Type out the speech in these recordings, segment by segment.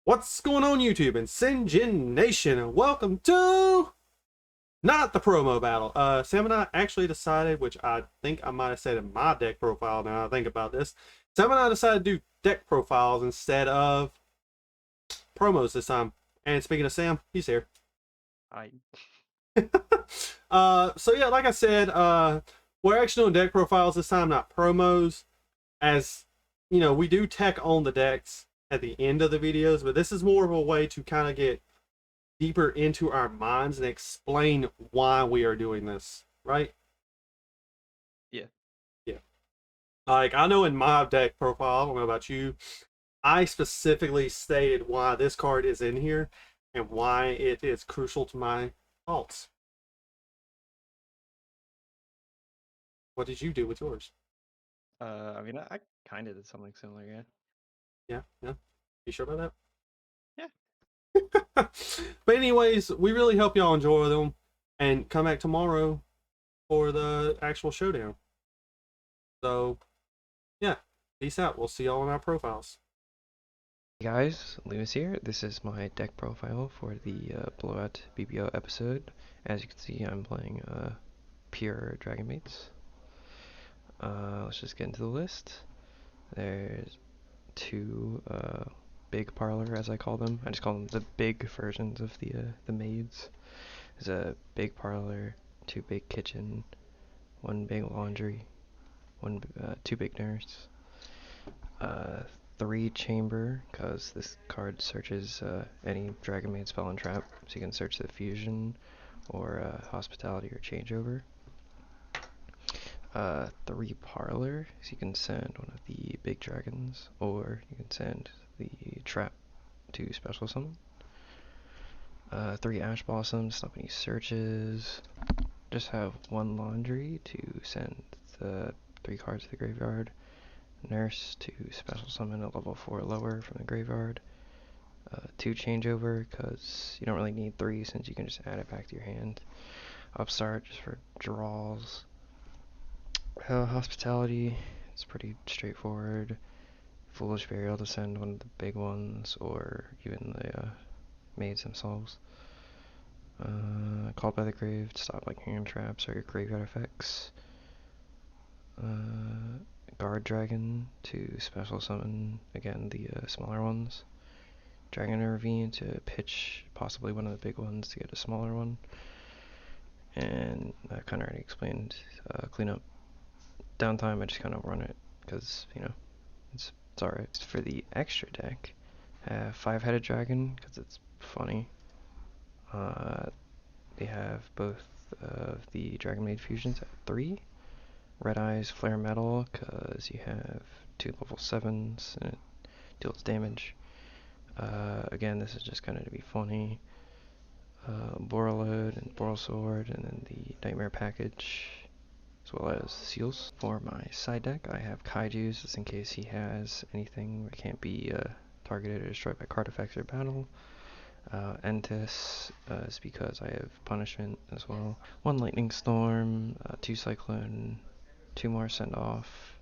What's going on YouTube and Sinjin Nation, and welcome to not the promo battle. Sam and I actually decided, which I think I might have said in my deck profile now I think about this. Sam and I decided to do deck profiles instead of promos this time. And speaking of Sam, he's here. I So yeah, like I said, we're actually doing deck profiles this time, not promos. As you know, we do tech on the decks at the end of the videos, but this is more of a way to kind of get deeper into our minds and explain why we are doing this, right? Yeah. Yeah. Like, I know in my deck profile, I don't know about you, I specifically stated why this card is in here and why it is crucial to my thoughts. What did you do with yours? I kind of did something similar, yeah. Yeah, yeah. You sure about Yeah. that? But anyways, we really hope y'all enjoy them and come back tomorrow for the actual showdown. So, yeah. Peace out. We'll see y'all on our profiles. Hey guys, Lewis here. This is my deck profile for the Blowout BBO episode. As you can see, I'm playing pure Dragon Mates. Let's just get into the list. There's two big parlor, as I call them. I just call them the big versions of the maids. There's a big parlor, two big kitchen, one big laundry, two big nurse. Three chamber, because this card searches any Dragon Maid spell and trap, so you can search the fusion or hospitality or changeover. Three parlor, so you can send one of the big dragons, or you can send the trap to special summon. Three ash blossoms, stop any searches. Just have one laundry to send the three cards to the graveyard. Nurse to special summon a level 4 lower from the graveyard. Two changeover, because you don't really need three since you can just add it back to your hand. Upstart just for draws. Hospitality, it's pretty straightforward. Foolish Burial to send one of the big ones, or even the maids themselves. Called by the Grave to stop like hand traps or your graveyard effects. Guard Dragon to special summon, again, the smaller ones. Dragon Ravine to pitch possibly one of the big ones to get a smaller one. And I kind of already explained cleanup. Downtime, I just kind of run it because, you know, it's alright. For the extra deck, Five-Headed Dragon because it's funny. They have both of the Dragon Maid fusions at 3. Red Eyes Flare Metal, because you have two level 7s and it deals damage. Again, this is just kind of to be funny. Borreload and Boral Sword, and then the Nightmare Package, as well as Seals. For my side deck, I have Kaiju's, just in case he has anything that can't be targeted or destroyed by card effects or battle. Entis is because I have Punishment as well. One Lightning Storm, two Cyclone, two more Send Off,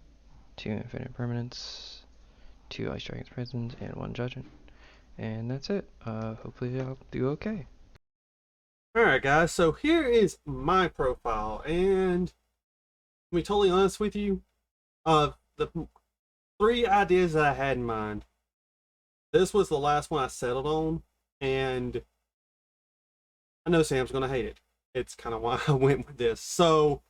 two Infinite Permanents, two Ice Dragon's Prisons, and one Judgment. And that's it. Hopefully I'll do okay. Alright, guys, so here is my profile, and to be totally honest with you, the three ideas that I had in mind, this was the last one I settled on, and I know Sam's gonna hate it. It's kind of why I went with this. So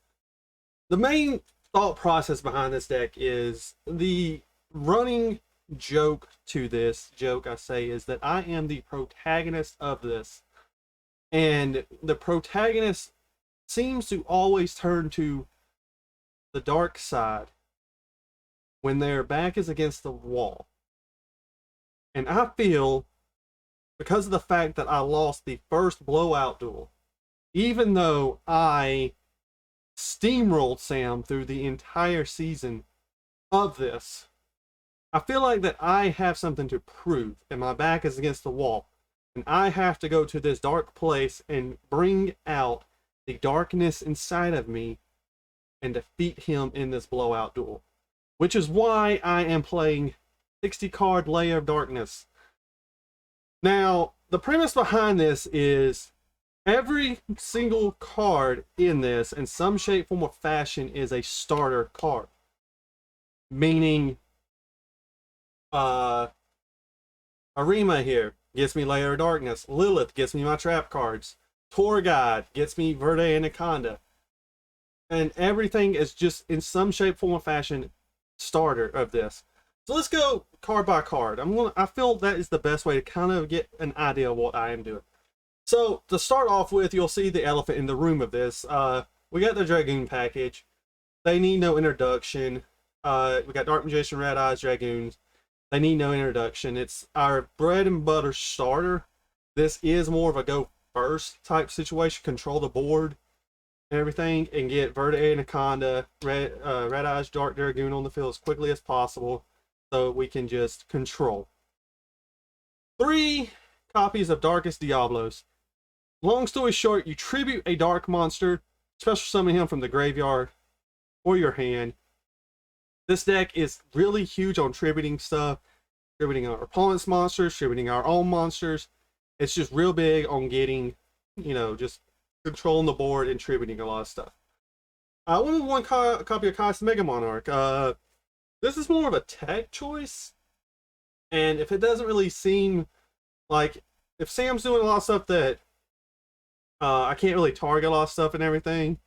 the main thought process behind this deck is the running joke to this joke, I say, is that I am the protagonist of this, and the protagonist seems to always turn to the dark side when their back is against the wall. And I feel, because of the fact that I lost the first blowout duel, even though I steamrolled Sam through the entire season of this, I feel like that I have something to prove, and my back is against the wall, and I have to go to this dark place and bring out the darkness inside of me and defeat him in this blowout duel, which is why I am playing 60 card Layer of Darkness. Now, the premise behind this is every single card in this, in some shape, form, or fashion, is a starter card. Meaning, Arima here gets me Layer of Darkness. Lilith gets me my trap cards. Tour Guide gets me Verde Anaconda. And everything is just, in some shape, form, or fashion, starter of this. So let's go card by card. I feel that is the best way to kind of get an idea of what I am doing. So to start off with, you'll see the elephant in the room of this. We got the Dragoon package. They need no introduction. We got Dark Magician, Red Eyes, Dragoons. They need no introduction. It's our bread and butter starter. This is more of a go first type situation. Control the board and everything, and get Verde Anaconda, Red Eyes, Dark Dragoon on the field as quickly as possible, so we can just control. 3 copies of Darkest Diablos. Long story short, you tribute a dark monster, special summon him from the graveyard or your hand. This deck is really huge on tributing stuff, tributing our opponent's monsters, tributing our own monsters. It's just real big on getting, just controlling the board and tributing a lot of stuff. One copy of Kai's Mega Monarch. This is more of a tech choice, and if it doesn't really seem like, if Sam's doing a lot of stuff that I can't really target a lot of stuff and everything,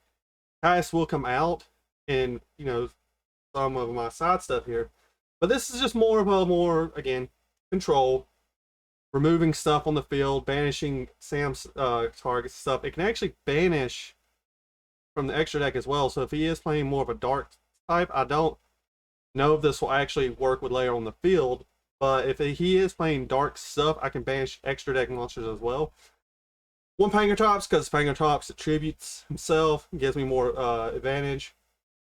Kai's will come out, and some of my side stuff here. But this is just more of a again, control, removing stuff on the field, banishing Sam's target stuff. It can actually banish from the extra deck as well. So if he is playing more of a dark type, I don't know if this will actually work with layer on the field. But if he is playing dark stuff, I can banish extra deck monsters as well. 1 Pangertops, because Pangertops attributes himself, gives me more advantage.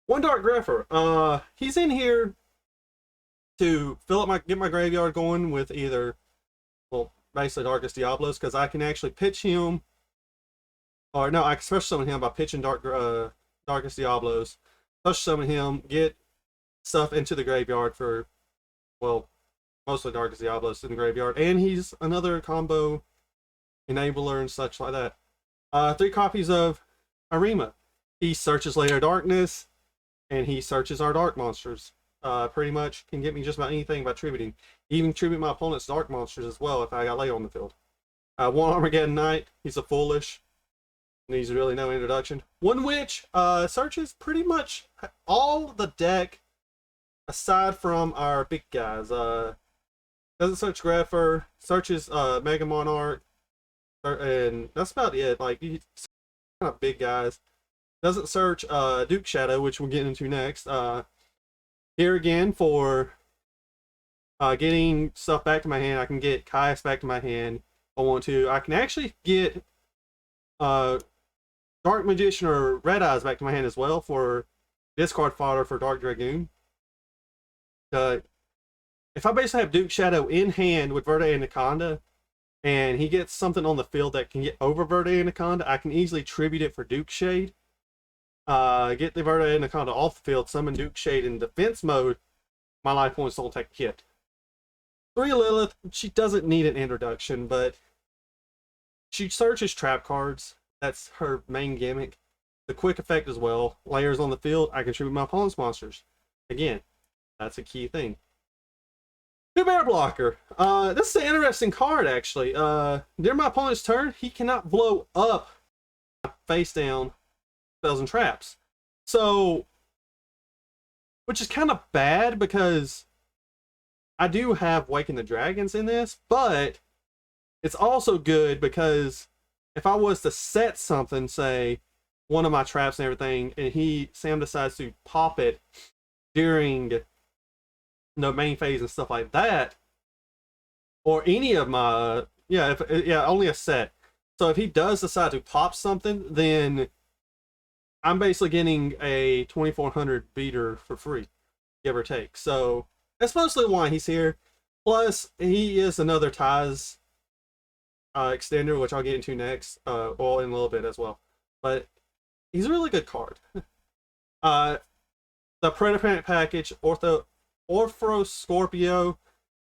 1 Dark Grepher. He's in here to get my graveyard going with either, well, basically Darkest Diablos, because I can actually pitch him, or no, I can special summon him by pitching Darkest Diablos, special summon him, get stuff into the graveyard for, well, mostly Darkest Diablos in the graveyard, and he's another combo enabler and such like that. 3 copies of Arima. He searches Layer of Darkness, and he searches our dark monsters. Pretty much can get me just about anything by tributing. Even tribute my opponent's dark monsters as well if I got Layer on the field. 1 Armageddon Knight. He's a foolish. Needs really no introduction. 1 Witch. Searches pretty much all the deck aside from our big guys. Doesn't search Grepher. Searches Mega Monarch. And that's about it. Like, he's kind of big guys. Doesn't search Duke Shadow, which we'll get into next. Here again, for getting stuff back to my hand, I can get Caius back to my hand if I want to. I can actually get Dark Magician or Red Eyes back to my hand as well for discard fodder for Dark Dragoon. If I basically have Duke Shadow in hand with Verde Anaconda, and he gets something on the field that can get over Verde Anaconda, I can easily tribute it for Duke Shade. Get the Verde Anaconda off the field, summon Duke Shade in defense mode. My life points don't take a hit. 3 Lilith. She doesn't need an introduction, but she searches trap cards. That's her main gimmick. The quick effect as well. Layers on the field, I can tribute my opponent's monsters. Again, that's a key thing. 2 Bear Blocker. This is an interesting card, actually. During my opponent's turn, he cannot blow up face down spells and traps. So, which is kind of bad because I do have Waking the Dragons in this, but it's also good because if I was to set something, say one of my traps and everything, and Sam decides to pop it during main phase and stuff like that, or any of my only a set. So if he does decide to pop something, then I'm basically getting a 2400 beater for free, give or take. So that's mostly why he's here. Plus, he is another ties extender, which I'll get into next, in a little bit as well. But he's a really good card. The Predator package, Orthro Scorpio,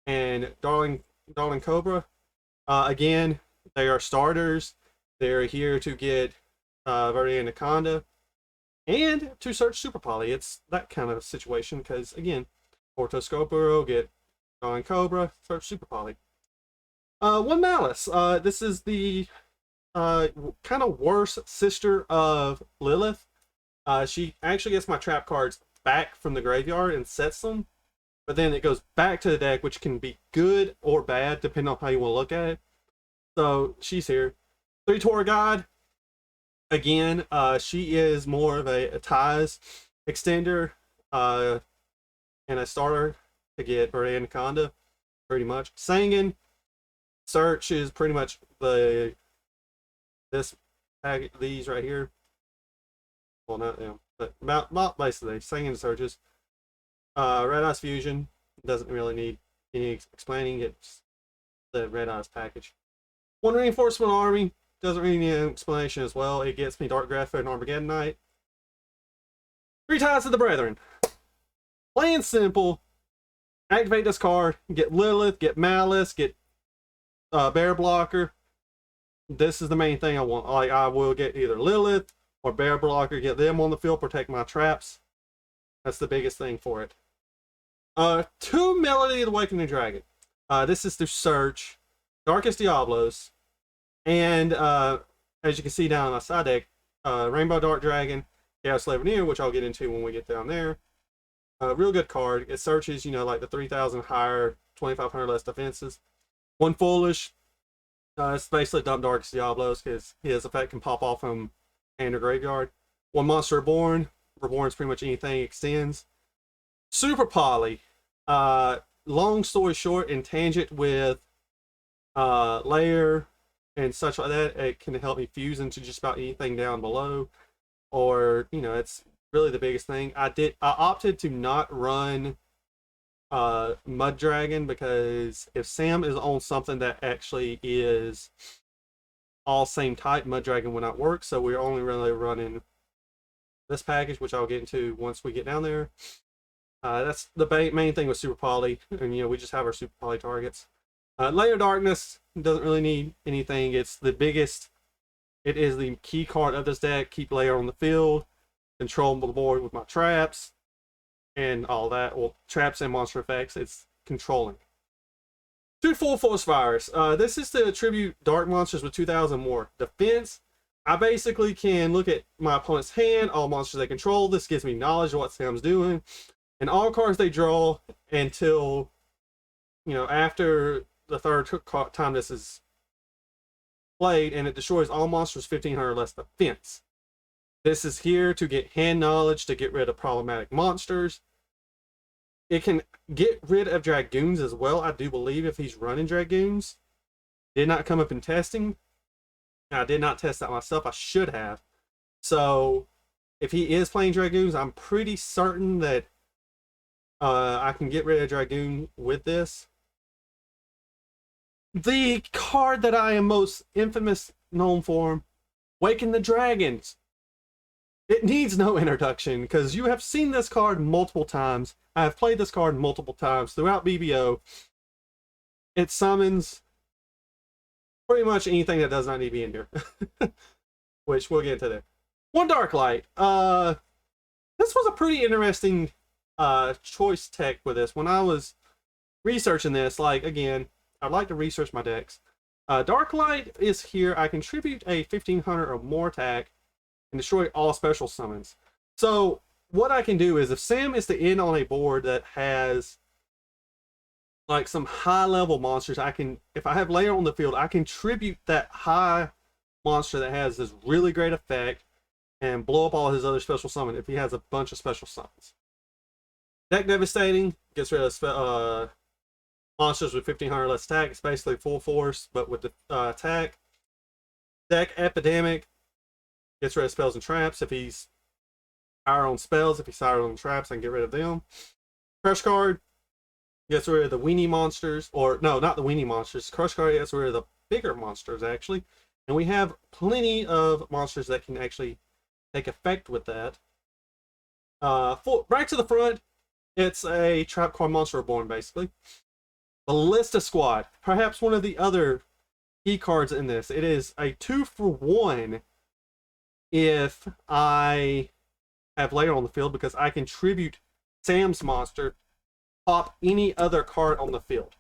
and Darling Cobra. Again, they are starters. They're here to get Verde Anaconda and to search Super Poly. It's that kind of situation because, again, Orthoscopero, get Dawn Cobra, search Super Poly. One Malice. This is the kind of worse sister of Lilith. She actually gets my trap cards back from the graveyard and sets them, but then it goes back to the deck, which can be good or bad depending on how you want to look at it. So she's here. 3 Tour God. Again, she is more of a ties extender and a starter to get Verde Anaconda, pretty much. Sangan search is pretty much this packet, these right here. Well, not them, but about basically Sangan searches. Red Eyes Fusion doesn't really need any explaining. It's the Red Eyes package. One Reinforcement Army doesn't really need an explanation as well. It gets me Dark Grapha and Armageddon Knight. 3 Ties of the Brethren. Plain simple. Activate this card. Get Lilith. Get Malice. Get Bear Blocker. This is the main thing I want. Like, I will get either Lilith or Bear Blocker. Get them on the field. Protect my traps. That's the biggest thing for it. 2 Melody of the Awakening Dragon. This is to search Darkest Diablos. And as you can see down on my side deck, Rainbow Dark Dragon, Chaos Slaveneer, which I'll get into when we get down there. Real good card. It searches, you know, like the 3,000 higher, 2,500 less defenses. 1 Foolish. It's basically dump Darkest Diablos because his effect can pop off from hand or graveyard. 1 Monster Reborn. Reborn's pretty much anything extends. Super Poly. Long story short, in tangent with layer and such like that, it can help me fuse into just about anything down below. Or, you know, it's really the biggest thing. I opted to not run Mud Dragon because if Sam is on something that actually is all same type, Mud Dragon would not work. So we're only really running this package, which I'll get into once we get down there. That's the main thing with Super Poly, and you know, we just have our Super Poly targets. Layer Darkness doesn't really need anything. It's the biggest. It is the key card of this deck. Keep Layer on the field, control the board with my traps, and all that. Well, traps and monster effects. It's controlling. 2 Full Force Fires. This is to attribute dark monsters with 2,000 more defense. I basically can look at my opponent's hand, all monsters they control. This gives me knowledge of what Sam's doing. And all cards they draw until, you know, after the third time this is played, and it destroys all monsters 1,500 less defense. This is here to get hand knowledge to get rid of problematic monsters. It can get rid of Dragoons as well, I do believe, if he's running Dragoons. Did not come up in testing. I did not test that myself. I should have. So, if he is playing Dragoons, I'm pretty certain that I can get rid of Dragoon with this. The card that I am most infamous known for, Waken the Dragons. It needs no introduction because you have seen this card multiple times. I have played this card multiple times throughout BBO. It summons pretty much anything that does not need to be in here, which we'll get into there. 1 Dark Light. This was a pretty interesting choice tech with this. When I was researching this, like, again, I'd like to research my decks. Dark Light is here. I contribute a 1,500 or more attack and destroy all special summons. So what I can do is, if Sam is to end on a board that has like some high level monsters, I can, if I have Layer on the field, I can tribute that high monster that has this really great effect and blow up all his other special summon if he has a bunch of special summons. Deck Devastating gets rid of monsters with 1,500 less attack. It's basically full force, but with the attack. Deck Epidemic gets rid of spells and traps. If he's higher on spells, if he's higher on traps, I can get rid of them. Crush Card gets rid of the weenie monsters, or no, not the weenie monsters. Crush Card gets rid of the bigger monsters, actually. And we have plenty of monsters that can actually take effect with that. Right to the front, it's a Trap Card Monster Reborn, basically. Ballista Squad, perhaps one of the other key cards in this. It is a 2-for-1 if I have layer on the field, because I can tribute Sam's monster, pop any other card on the field,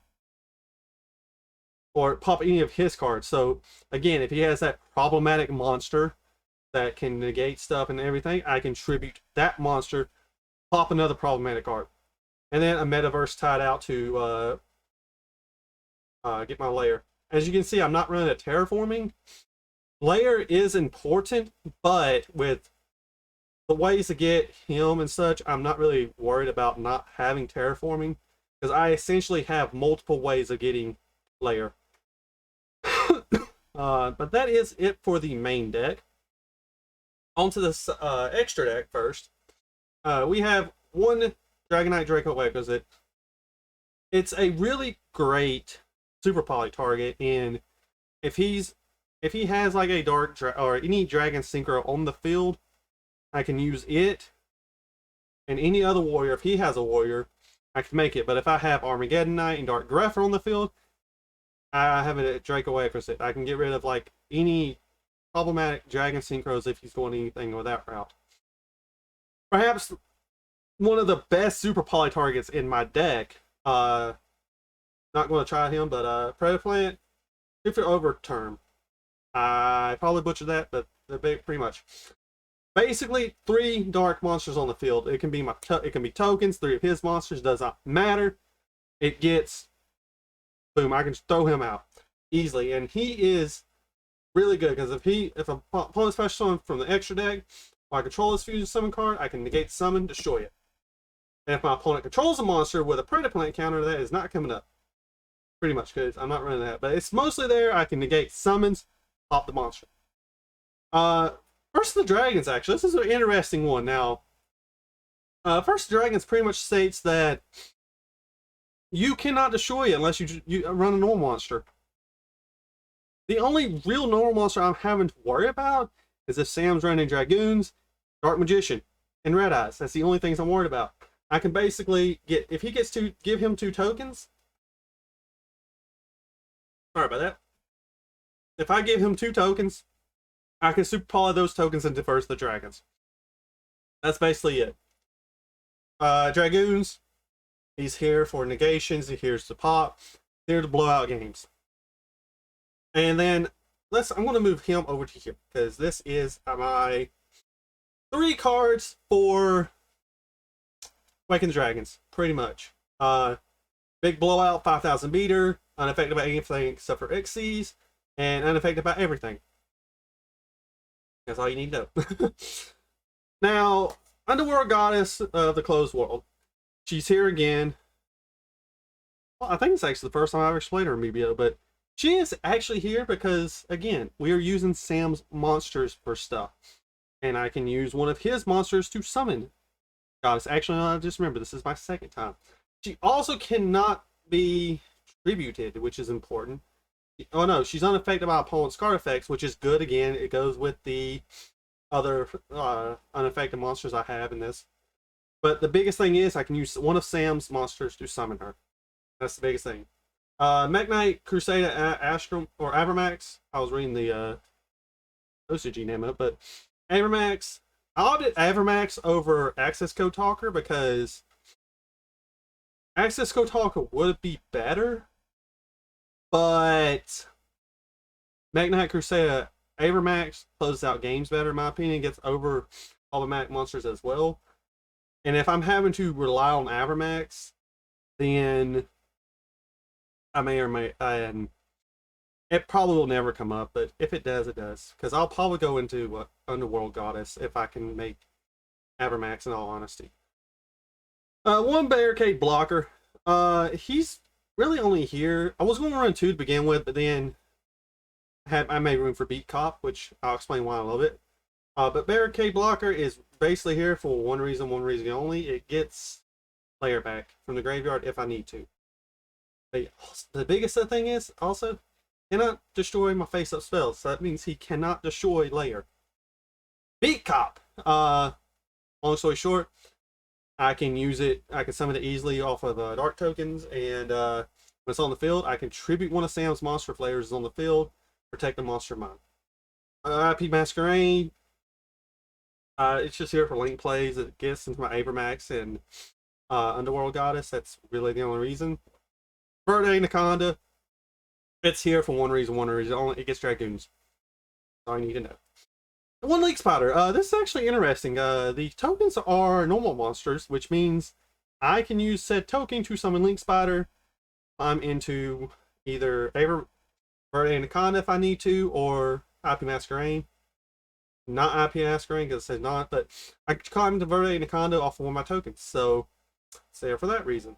or pop any of his cards. So again, if he has that problematic monster that can negate stuff and everything, I can tribute that monster, pop another problematic card, and then a metaverse tied out to get my layer. As you can see, I'm not running a terraforming. Layer is important, but with the ways to get him and such, I'm not really worried about not having terraforming, because I essentially have multiple ways of getting layer. But that is it for the main deck. Onto this extra deck first. We have one Dragonite Draco Exquisite. It's a really great super poly target, and if he has like a dark or any dragon synchro on the field, I can use it and any other warrior. If he has a warrior, I can make it. But if I have Armageddon Knight and Dark Grepher on the field, I have it at Draco Exquisite. I can get rid of like any problematic dragon synchros if he's going anything with that route. Perhaps one of the best super poly targets in my deck. Not going to try him, but Predaplant, if you're overturn. I probably butchered that, but they're pretty much. Basically, 3 dark monsters on the field. It can be tokens. 3 of his monsters, does not matter. It gets boom. I can just throw him out easily, and he is really good because if a opponent special summon from the extra deck, or I control his fusion summon card, I can negate summon, destroy it. And if my opponent controls a monster with a Predaplant counter, that is not coming up. Pretty much, because I'm not running that, but it's mostly there. I can negate summons, pop the monster. First of the Dragons, actually, this is an interesting one. Now, First of the Dragons pretty much states that you cannot destroy it unless you run a normal monster. The only real normal monster I'm having to worry about is if Sam's running Dragoons, Dark Magician, and Red Eyes. That's the only things I'm worried about. I can basically get, if he gets to give him 2 tokens. Sorry about that. If I give him 2 tokens, I can super poly those tokens into First of the Dragons. That's basically it. Dragoons, he's here for negations, he's here to pop, here to blow out games. And then I'm going to move him over to here, because this is my 3 cards for Waking the Dragons, pretty much. Big blowout, 5,000 meter, unaffected by anything except for Xyz, and unaffected by everything. That's all you need to know. Now, Underworld Goddess of the Closed World. She's here again. Well, I think it's actually the first time I've explained her in BBO, but she is actually here because, again, we are using Sam's monsters for stuff. And I can use one of his monsters to summon Goddess. Actually, I just remember, this is my 2nd time. She also cannot be tributed, which is important. Oh no, she's unaffected by opponent's card effects, which is good. Again, it goes with the other unaffected monsters I have in this. But the biggest thing is I can use one of Sam's monsters to summon her. That's the biggest thing. Mekk-Knight Crusader Astrum or Avermax. I was reading the OCG name of it, but Avermax. I opted Avermax over Access Code Talker because Access Code Talker would be better, but Mekk-Knight Crusader Avermax closes out games better, in my opinion. Gets over problematic monsters as well. And if I'm having to rely on Avermax, then I may or may, and it probably will never come up, but if it does, it does. Because I'll probably go into Underworld Goddess if I can make Avermax, in all honesty. One Barricade Blocker. He's really only here. I was going to run 2 to begin with, but then I made room for Beat Cop, which I'll explain why in a little bit. But Barricade Blocker is basically here for one reason only. It gets layer back from the graveyard if I need to. The biggest thing is also cannot destroy my face-up spells, so that means he cannot destroy layer. Beat Cop. Long story short, I can use it. I can summon it easily off of dark tokens, and when When it's on the field, I can tribute one of Sam's monster flavors on the field, protect the monster of mine. IP Masquerade, it's just here for link plays. It gets into my Abramax and Underworld Goddess. That's really the only reason. Verde Anaconda, it's here for one reason only. It gets Dragoons. That's all you need to know. One Leak Spider. This is actually interesting. The tokens are normal monsters, which means I can use said token to summon Link Spider. I'm into either Verde Anaconda if I need to, or IP Masquerade. Not IP Masquerade because it says not, but I can climb the Verde Anaconda off of one of my tokens. So it's there for that reason.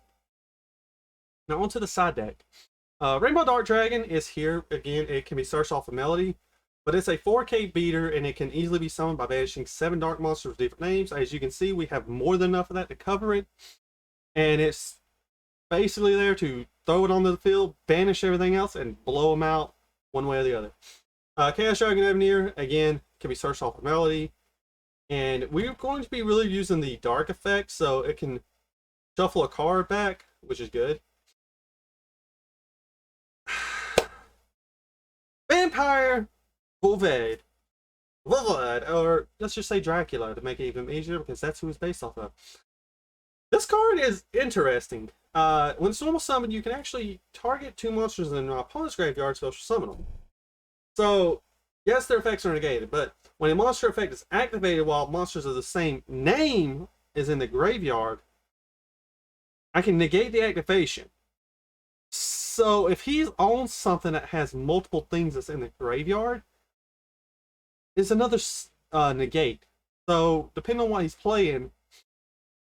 Now onto the side deck. Rainbow Dark Dragon is here again. It can be searched off of Melody, but it's a 4K beater and it can easily be summoned by banishing 7 dark monsters with different names. As you can see, we have more than enough of that to cover it, and it's basically there to throw it onto the field, banish everything else, and blow them out one way or the other. Chaos Dragon Evanier, again, can be searched off of Melody, and we're going to be really using the dark effect, so it can shuffle a card back, which is good. Vampire Volvad, or let's just say Dracula to make it even easier because that's who it's based off of. This card is interesting. When it's normal summon, you can actually target 2 monsters in an opponent's graveyard special summon them. So, yes, their effects are negated, but when a monster effect is activated while monsters of the same name is in the graveyard, I can negate the activation. So if he owns something that has multiple things that's in the graveyard, it's another negate. So depending on what he's playing,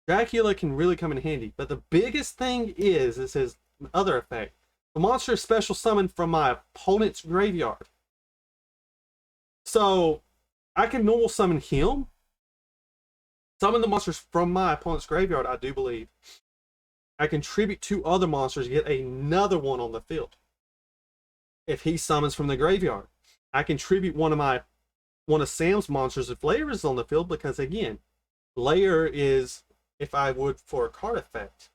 Dracula can really come in handy. But the biggest thing is his other effect. The monster is special summoned from my opponent's graveyard. So I can normal summon him. Summon the monsters from my opponent's graveyard, I do believe. I contribute 2 other monsters, get another one on the field. If he summons from the graveyard, I contribute one of Sam's monsters if Layer is on the field, because again, Layer is if I would for a card effect.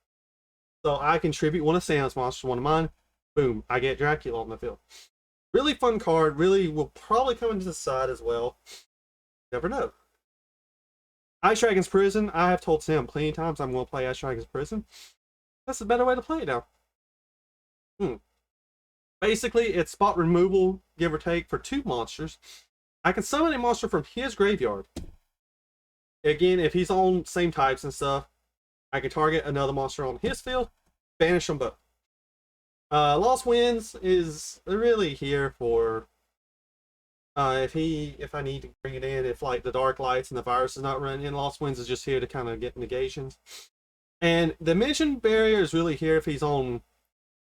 So I contribute one of Sam's monsters, one of mine, boom, I get Dracula on the field. Really fun card, really will probably come into the side as well. Never know. Ice Dragon's Prison, I have told Sam plenty of times I'm going to play Ice Dragon's Prison. That's a better way to play it now. Basically, it's spot removal, give or take, for 2 monsters. I can summon a monster from his graveyard. Again, if he's on same types and stuff, I can target another monster on his field, banish them both. Lost Winds is really here for if I need to bring it in, if like the Dark Lights and the Virus is not running in. Lost Winds is just here to kind of get negations. And the Dimension Barrier is really here if he's on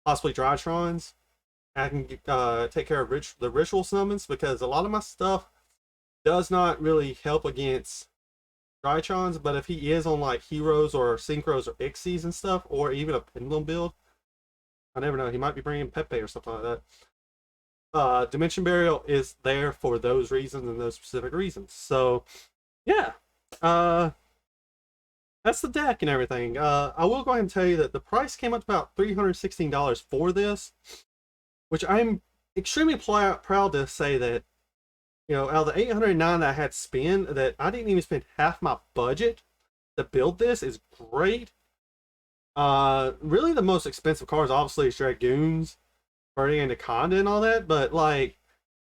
possibly Drytrons. I can take care of the ritual summons, because a lot of my stuff does not really help against Drytrons, but if he is on like Heroes or Synchros or Ixies and stuff, or even a Pendulum build, I never know, he might be bringing Pepe or something like that. Dimension Barrier is there for those reasons and those specific reasons. So, yeah. That's the deck and everything. I will go ahead and tell you that the price came up to about $316 for this, which I'm extremely proud to say that, you know, out of the $809 that I had spent, that I didn't even spend half my budget to build this is great. Really the most expensive cards obviously is Dragoons, Verde Anaconda and all that, but like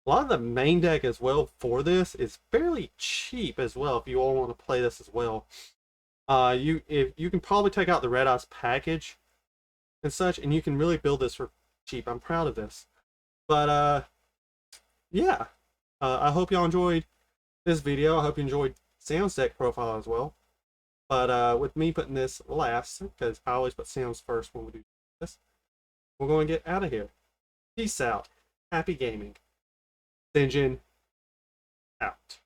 a lot of the main deck as well for this is fairly cheap as well if you all want to play this as well. You can probably take out the Red Eyes package and such, and you can really build this for cheap. I'm proud of this. But yeah. I hope y'all enjoyed this video. I hope you enjoyed Sam's deck profile as well. But with me putting this last, because I always put Sam's first when we do this, we're going to get out of here. Peace out. Happy gaming. Sinjin out.